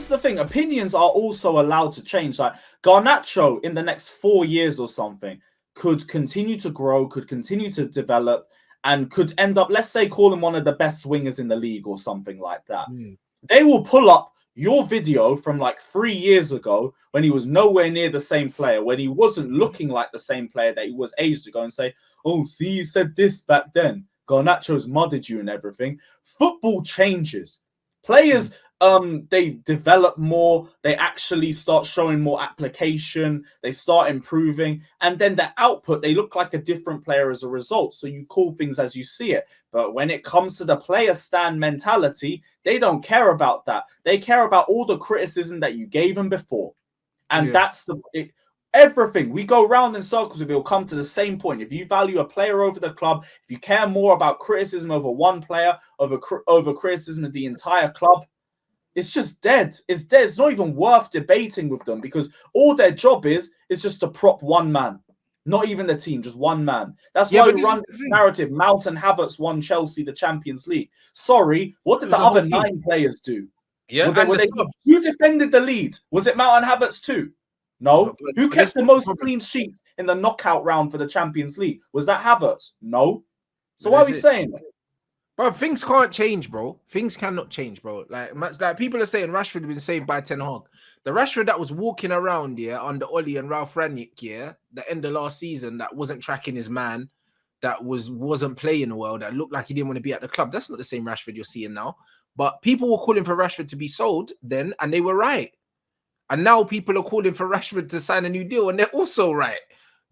this is the thing. Opinions are also allowed to change. Like Garnacho in the next 4 years or something could continue to grow, could continue to develop, and could end up, let's say, call him one of the best wingers in the league or something like that. They will pull up your video from like 3 years ago when he was nowhere near the same player, when he wasn't looking like the same player that he was ages ago, and say, oh, see, you said this back then. Garnacho's modded you and everything. Football changes. Players, they develop more. They actually start showing more application. They start improving. And then the output, they look like a different player as a result. So you call things as you see it. But when it comes to the player stand mentality, they don't care about that. They care about all the criticism that you gave them before. And that's everything. We go round in circles if it'll come to the same point. If you value a player over the club, if you care more about criticism over one player, over criticism of the entire club, it's just dead. It's dead. It's not even worth debating with them because all their job is just to prop one man. Not even the team, just one man. That's why we run the narrative. Mount and Havertz won Chelsea the Champions League. Sorry, what did the other 9 players do? Yeah, who defended the lead? Was it Mount and Havertz too? No. Who kept the most clean sheets in the knockout round for the Champions League? Was that Havertz? No. So why are we saying that? Bro, things can't change, bro. Things cannot change, bro. Like people are saying Rashford been saved by Ten Hag. The Rashford that was walking around under Oli and Ralph Rangnick, the end of last season, that wasn't tracking his man, that wasn't playing well, that looked like he didn't want to be at the club. That's not the same Rashford you're seeing now. But people were calling for Rashford to be sold then, and they were right. And now people are calling for Rashford to sign a new deal, and they're also right.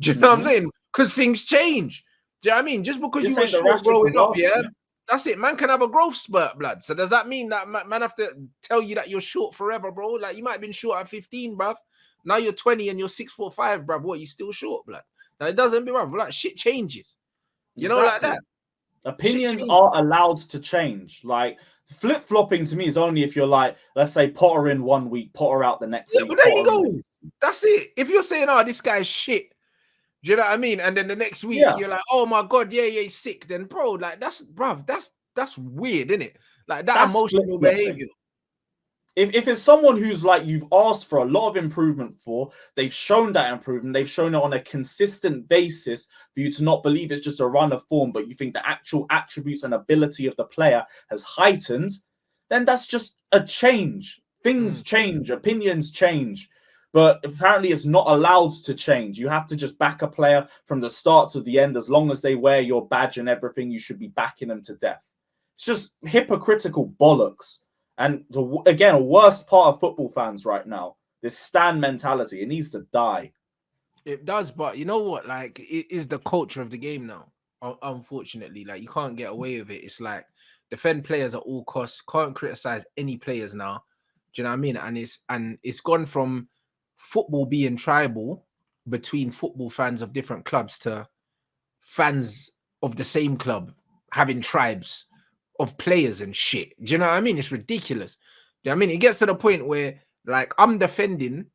Do you know what I'm saying? Because things change. Do you know what I mean? Just because you were short growing up, that's it. Man can have a growth spurt, blood. So does that mean that man have to tell you that you're short forever, bro? Like you might have been short at 15, bruv. Now you're 20 and you're 6'5", bruv. What, you still short, blood? Now it doesn't be bruv. Like shit changes. You know, like that. Opinions are allowed to change. Like flip-flopping to me is only if you're like, let's say Potter in 1 week, Potter out the next week. But there you go. That's it. If you're saying, oh, this guy's shit, do you know what I mean? And then the next week you're like, oh my god, he's sick. Then bro, like that's weird, isn't it? Like that's emotional behavior. If it's someone who's like you've asked for a lot of improvement for, they've shown that improvement, they've shown it on a consistent basis for you to not believe it's just a run of form, but you think the actual attributes and ability of the player has heightened, then that's just a change. Things change, opinions change. But apparently it's not allowed to change. You have to just back a player from the start to the end. As long as they wear your badge and everything, you should be backing them to death. It's just hypocritical bollocks. And again, a worst part of football fans right now, this stand mentality, it needs to die. It does, but you know what? Like, it is the culture of the game now. Unfortunately, like you can't get away with it. It's like defend players at all costs. Can't criticize any players now. Do you know what I mean? And it's gone from football being tribal between football fans of different clubs to fans of the same club having tribes of players and shit. Do you know what I mean? It's ridiculous. Do you know what I mean? It gets to the point where like I'm defending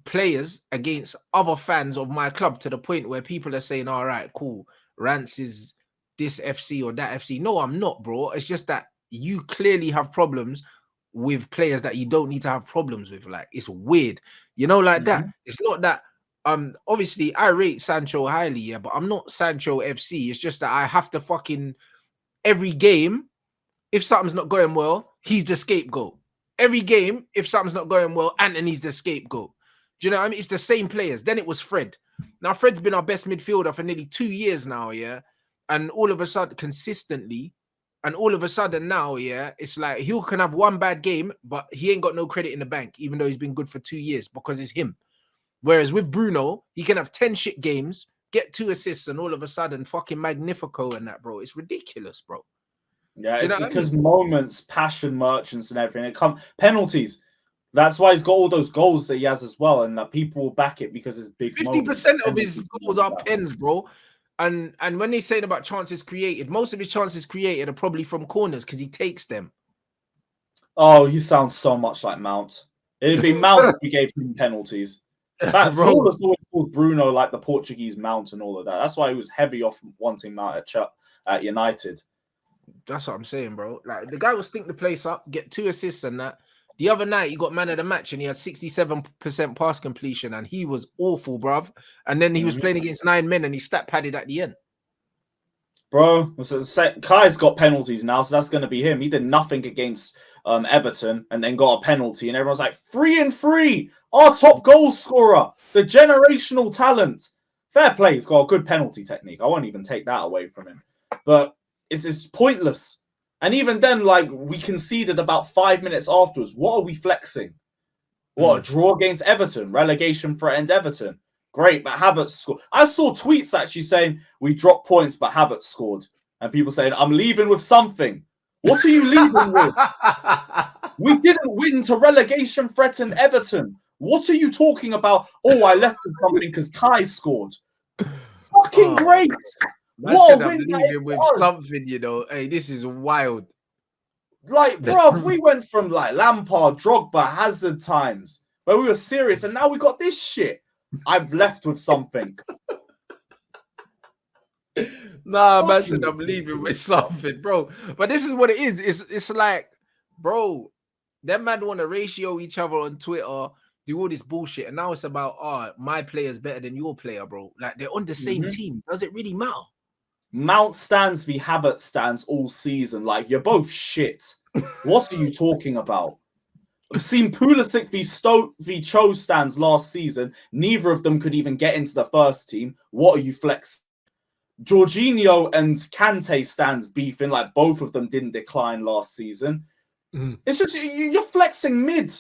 players against other fans of my club to the point where people are saying, all right, cool, Rants is this FC or that FC. No, I'm not, bro. It's just that you clearly have problems with players that you don't need to have problems with. Like, it's weird, you know, like that. It's not that obviously I rate Sancho highly, but I'm not Sancho FC. It's just that I have to fucking every game, if something's not going well, he's the scapegoat. Every game, if something's not going well, Anthony's the scapegoat. Do you know what I mean? It's the same players. Then it was Fred. Now Fred's been our best midfielder for nearly 2 years now, and all of a sudden consistently. And all of a sudden now, it's like he can have one bad game, but he ain't got no credit in the bank, even though he's been good for 2 years because it's him. Whereas with Bruno, he can have 10 shit games, get 2 assists, and all of a sudden fucking Magnifico and that, bro. It's ridiculous, bro. Yeah, it's because moments, passion merchants and everything. It comes penalties. That's why he's got all those goals that he has as well, and that people will back it because it's big. 50% of his goals are pens, bro. And when they say about chances created, most of his chances created are probably from corners because he takes them. Oh, he sounds so much like Mount. It'd be Mount if we gave him penalties. That always called Bruno like the Portuguese Mount and all of that. That's why he was heavy off wanting Mount at United. That's what I'm saying, bro. Like the guy will stink the place up, get 2 assists and that, The other night, he got man of the match and he had 67% pass completion and he was awful, bruv. And then he was playing against 9 men and he stat padded at the end. Bro, Kai's got penalties now, so that's going to be him. He did nothing against Everton and then got a penalty, and everyone's like, 3-3, our top goal scorer, the generational talent. Fair play, he's got a good penalty technique. I won't even take that away from him. But it's pointless. And even then, like, we conceded about 5 minutes afterwards. What are we flexing? What, a draw against Everton? Relegation threatened Everton? Great, but Havertz scored. I saw tweets actually saying we dropped points, but Havertz scored. And people saying, I'm leaving with something. What are you leaving with? We didn't win to relegation threatened Everton. What are you talking about? Oh, I left with something because Kai scored. Fucking great. What a win. I'm leaving with something, you know. Hey, this is wild. Like, bruv, we went from like Lampard, Drogba, Hazard times where we were serious, and now we got this shit. I've left with something. Nah, man said I'm leaving with something, bro. But this is what it is. It's like, bro, them man want to ratio each other on Twitter, do all this bullshit, and now it's about my player's better than your player, bro. Like they're on the same team. Does it really matter? Mount stands v Havertz stands all season. Like, you're both shit. What are you talking about? I've seen Pulisic v Cho stands last season. Neither of them could even get into the first team. What are you flexing? Jorginho and Kante stands beefing. Like, both of them didn't decline last season. It's just, you're flexing mid.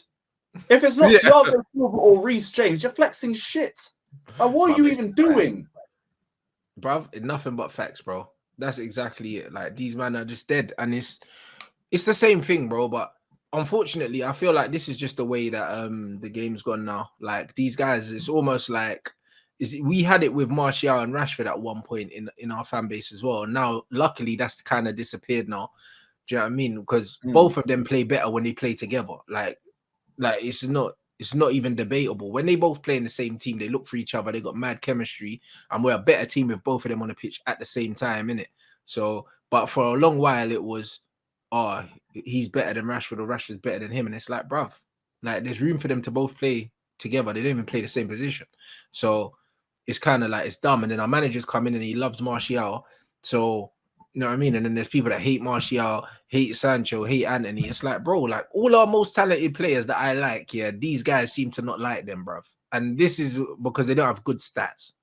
If it's not Thiago Silva or Reece James, you're flexing shit. Like, what are you even doing? Bruv, nothing but facts, bro. That's exactly it. Like, these men are just dead. And it's the same thing, bro. But unfortunately, I feel like this is just the way that the game's gone now. Like, these guys, it's almost like we had it with Martial and Rashford at one point in our fan base as well. Now, luckily, that's kind of disappeared now. Do you know what I mean? Because both of them play better when they play together. Like it's not even debatable. When they both play in the same team, they look for each other. They got mad chemistry, and we're a better team with both of them on the pitch at the same time, innit? So, but for a long while, it was, he's better than Rashford or Rashford's better than him, and it's like, bruv, like there's room for them to both play together. They don't even play the same position, so it's kind of like it's dumb. And then our managers come in and he loves Martial, so. You know what I mean? And then there's people that hate Martial, hate Sancho, hate Anthony. It's like, bro, like all our most talented players that I like, these guys seem to not like them, bruv. And this is because they don't have good stats.